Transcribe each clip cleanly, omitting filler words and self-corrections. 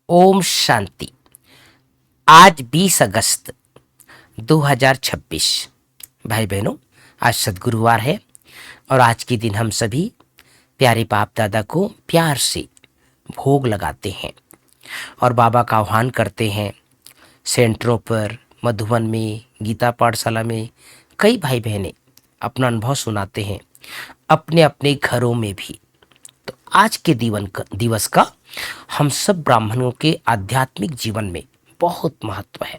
ओम शांति। आज 20 अगस्त 2026। भाई बहनों, आज सद्गुरुवार है और आज के दिन हम सभी प्यारे बाप दादा को प्यार से भोग लगाते हैं और बाबा का आह्वान करते हैं। सेंटरों पर, मधुबन में, गीता पाठशाला में कई भाई बहनें अपना अनुभव सुनाते हैं, अपने अपने घरों में भी। तो आज के दिवस का हम सब ब्राह्मणों के आध्यात्मिक जीवन में बहुत महत्व है।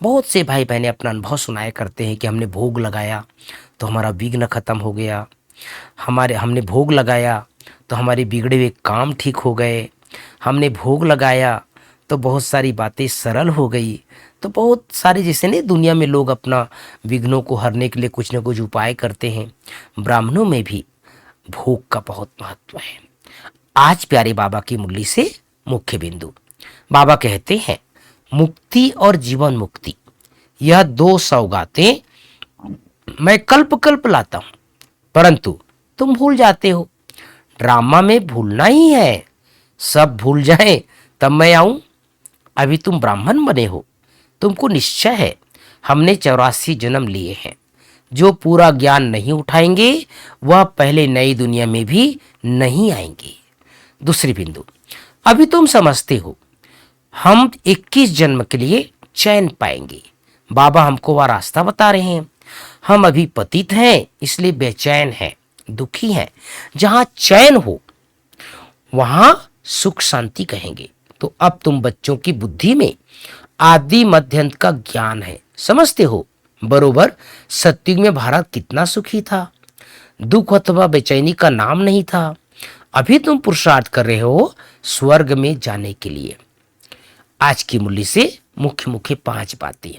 बहुत से भाई बहनें अपना अनुभव सुनाया करते हैं कि हमने भोग लगाया तो हमारा विघ्न खत्म हो गया, हमने भोग लगाया तो हमारे बिगड़े हुए काम ठीक हो गए, हमने भोग लगाया तो बहुत सारी बातें सरल हो गई। तो बहुत सारे जैसे नहीं, दुनिया में लोग अपना विघ्नों को हरने के लिए कुछ न कुछ उपाय करते हैं। ब्राह्मणों में भी भोग का बहुत महत्व है। आज प्यारे बाबा की मुरली से मुख्य बिंदु। बाबा कहते हैं, मुक्ति और जीवन मुक्ति यह दो सौगातें मैं कल्प कल्प लाता हूं, परंतु तुम भूल जाते हो। ड्रामा में भूलना ही है, सब भूल जाएं तब मैं आऊं। अभी तुम ब्राह्मण बने हो, तुमको निश्चय है हमने 84 जन्म लिए हैं। जो पूरा ज्ञान नहीं उठाएंगे वह पहले नई दुनिया में भी नहीं आएंगे। दूसरी बिंदु, अभी तुम समझते हो हम 21 जन्म के लिए चैन पाएंगे। बाबा हमको वह रास्ता बता रहे हैं। हम अभी पतित हैं, इसलिए बेचैन हैं, दुखी हैं। जहां चैन हो वहां सुख शांति कहेंगे। तो अब तुम बच्चों की बुद्धि में आदि मध्यंत का ज्ञान है, समझते हो बरोबर। सतयुग में भारत कितना सुखी था, दुख अथवा बेचैनी का नाम नहीं था। अभी तुम पुरुषार्थ कर रहे हो स्वर्ग में जाने के लिए। आज की मुरली से मुख्य मुख्य 5 बातें।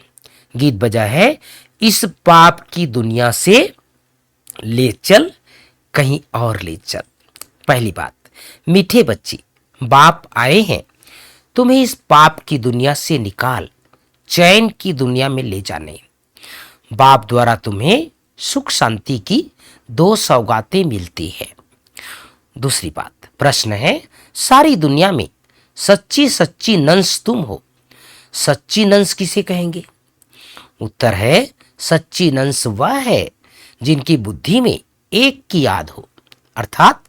गीत बजा है, इस पाप की दुनिया से ले चल, कहीं और ले चल। पहली बात, मीठे बच्चे, बाप आए हैं तुम्हें इस पाप की दुनिया से निकाल चैन की दुनिया में ले जाने। बाप द्वारा तुम्हें सुख शांति की 2 सौगातें मिलती है। दूसरी बात, प्रश्न है, सारी दुनिया में सच्ची सच्ची नंस तुम हो। सच्ची नंस किसे कहेंगे? उत्तर है, सच्ची नंस वह है जिनकी बुद्धि में एक की याद हो, अर्थात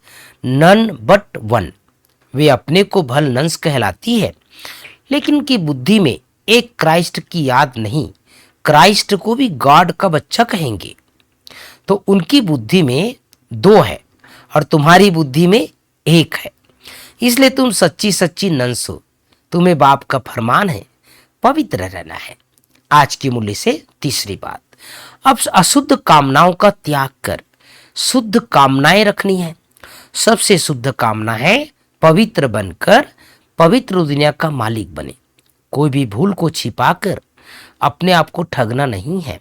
नन बट वन। वे अपने को भल नंस कहलाती है, लेकिन उनकी बुद्धि में एक क्राइस्ट की याद नहीं, क्राइस्ट को भी गॉड का बच्चा कहेंगे। तो उनकी बुद्धि में 2 है और तुम्हारी बुद्धि में 1 है, इसलिए तुम सच्ची सच्ची नंस हो। तुम्हें बाप का फरमान है, पवित्र रहना है। आज की मूल्य से तीसरी बात, अब अशुद्ध कामनाओं का त्याग कर शुद्ध कामनाएं रखनी है। सबसे शुद्ध कामना है पवित्र बनकर पवित्र दुनिया का मालिक बने। कोई भी भूल को छिपाकर अपने आप को ठगना नहीं है।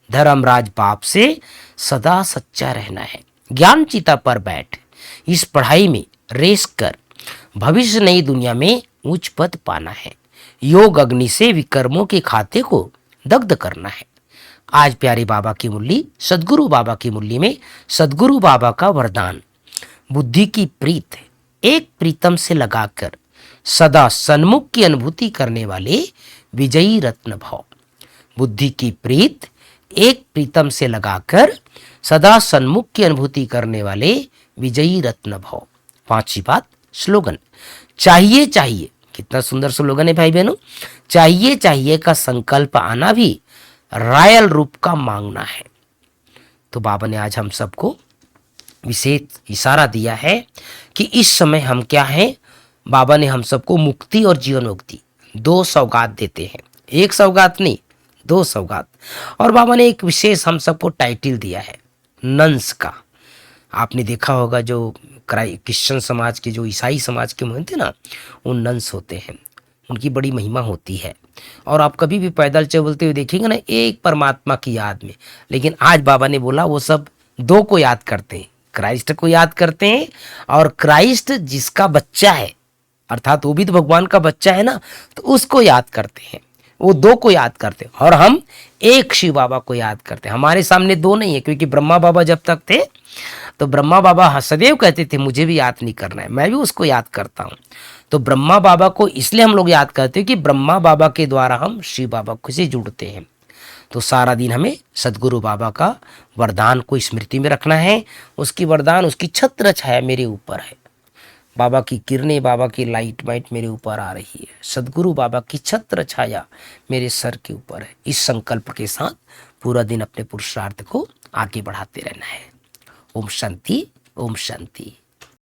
धर्मराज बाप से सदा सच्चा रहना है। ज्ञान चिता पर बैठ इस पढ़ाई में रेस कर भविष्य नई दुनिया में उच्च पद पाना है। योग अग्नि से विकर्मों के खाते को दग्ध करना है। आज प्यारे बाबा की मुरली, सदगुरु बाबा की मुरली में सदगुरु बाबा का वरदान, बुद्धि की प्रीत एक प्रीतम से लगाकर सदा सन्मुख की अनुभूति करने वाले विजयी रत्न भाव। बुद्धि की प्रीत एक प्रीतम से लगाकर सदा सन्मुख की अनुभूति करने वाले विजयी रत्न भाव। 5वीं बात, स्लोगन, चाहिए चाहिए। कितना सुंदर स्लोगन है भाई बहनों। चाहिए चाहिए का संकल्प आना भी रॉयल रूप का मांगना है। तो बाबा ने आज हम सबको विशेष इशारा दिया है कि इस समय हम क्या हैं। बाबा ने हम सबको मुक्ति और जीवन मुक्ति 2 सौगात देते हैं, 1 सौगात नहीं, 2 सौगात। और बाबा ने एक विशेष हम सबको टाइटल दिया है, नंस का। आपने देखा होगा जो क्रिश्चियन समाज के, जो ईसाई समाज के होते ना, वो नंस होते हैं, उनकी बड़ी महिमा होती है। और आप कभी भी पैदल चलते हुए देखेंगे ना, एक परमात्मा की याद में। लेकिन आज बाबा ने बोला वो सब 2 को याद करते हैं, क्राइस्ट को याद करते हैं, और क्राइस्ट जिसका बच्चा है, अर्थात वो भी तो भगवान का बच्चा है ना, तो उसको याद करते हैं। वो 2 को याद करते हैं और हम एक शिव बाबा को याद करते हैं। हमारे सामने 2 नहीं है, क्योंकि ब्रह्मा बाबा जब तक थे तो ब्रह्मा बाबा सदैव कहते थे मुझे भी याद नहीं करना है, मैं भी उसको याद करता हूँ। तो ब्रह्मा बाबा को इसलिए हम लोग याद करते हैं कि ब्रह्मा बाबा के द्वारा हम शिव बाबा से जुड़ते हैं। तो सारा दिन हमें सदगुरु बाबा का वरदान को स्मृति में रखना है। उसकी वरदान, उसकी छत्र छाया मेरे ऊपर है। बाबा की किरणें, बाबा की लाइट वाइट मेरे ऊपर आ रही है। सदगुरु बाबा की छत्र छाया मेरे सर के ऊपर है। इस संकल्प के साथ पूरा दिन अपने पुरुषार्थ को आगे बढ़ाते रहना है। ओम शांति, ओम शांति।